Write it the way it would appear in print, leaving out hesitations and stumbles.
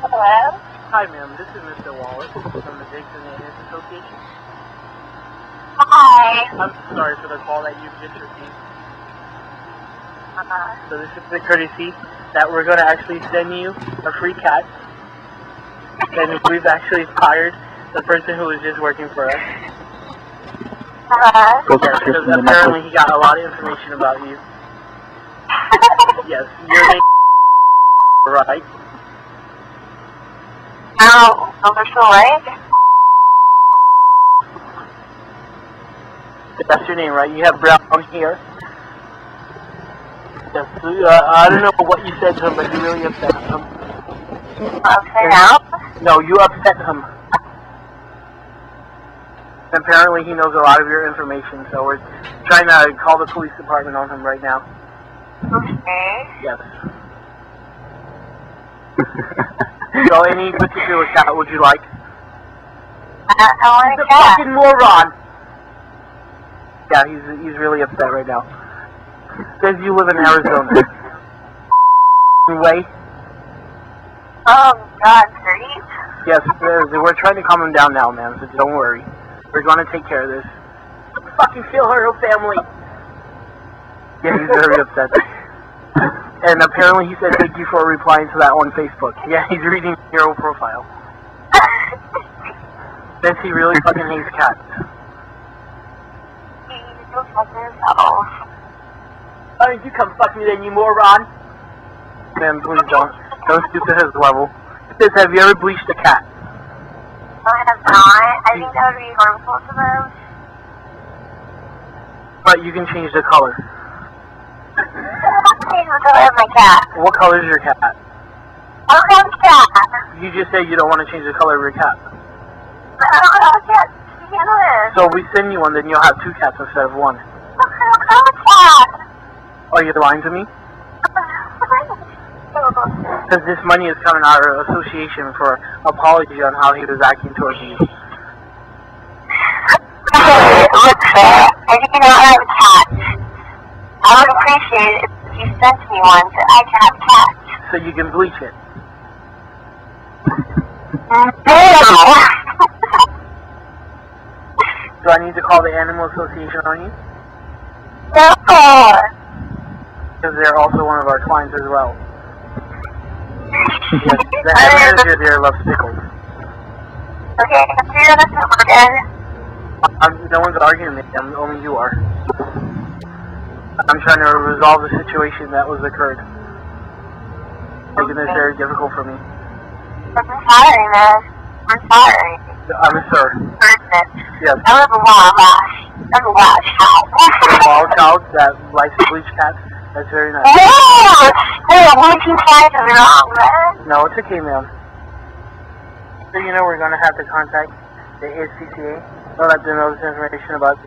Hello? Hi, ma'am. This is Mr. Wallace from the Dixon Maintenance Association. Hi. I'm sorry for the call that you've just received. So this is the courtesy that we're going to actually send you a free cat. And we've actually fired the person who was just working for us. Uh-huh. Yes, because apparently he got a lot of information about you. Yes, your name is right. Oh, over so right? That's your name, right? You have Brown here. Yes, I don't know what you said to him, but you really upset him. Upside down? No, you upset him. Apparently he knows a lot of your information, so we're trying to call the police department on him right now. Okay. Yes. So any particular cat would you like? I want He's a a cat. fucking moron! Yeah, he's really upset right now. Says you live in Arizona. Way? Oh, God, great. Yes, we're trying to calm him down now, man, so don't worry. We're going to take care of this. Fucking feel her family! Yeah, he's very upset. And apparently he said thank you for replying to that on Facebook. Yeah, he's reading your old profile. Says he really fucking hates cats. Go fuck yourself. Why don't you come fuck me then, you moron? Man, please don't. Don't stoop to his level. It says, have you ever bleached a cat? I have not. I think that would be harmful to them. But you can change the color. Change the color of my cat. What color is your cat? I don't have a cat. You just said you don't want to change the color of your cat. I don't have a cat to begin with. So if we send you one, then you'll have 2 cats instead of 1. I don't have a cat. Oh, you're lying to me? Because this money is coming out of our association for apology on how he was acting towards you. Look, sir, I do not have a cat. I would appreciate it if you sent me one so I can have cats. So you can bleach it. No! Do I need to call the Animal Association on you? No! Because they're also one of our clients as well. Yes, the head manager there loves pickles. Okay, I'm here this number again. No one's arguing with me, only you are. I'm trying to resolve the situation that was occurred. Making this very difficult for me. I'm sorry, man. I'm sorry. I'm sir. Yes. I live in Wabash. I'm a wild child. Wild child that likes to bleach cats. That's very nice. No! Hey, one, two, five is wrong, man. No, it's okay, ma'am. So you know we're going to have to contact the ASPCA. They'll let them know this information about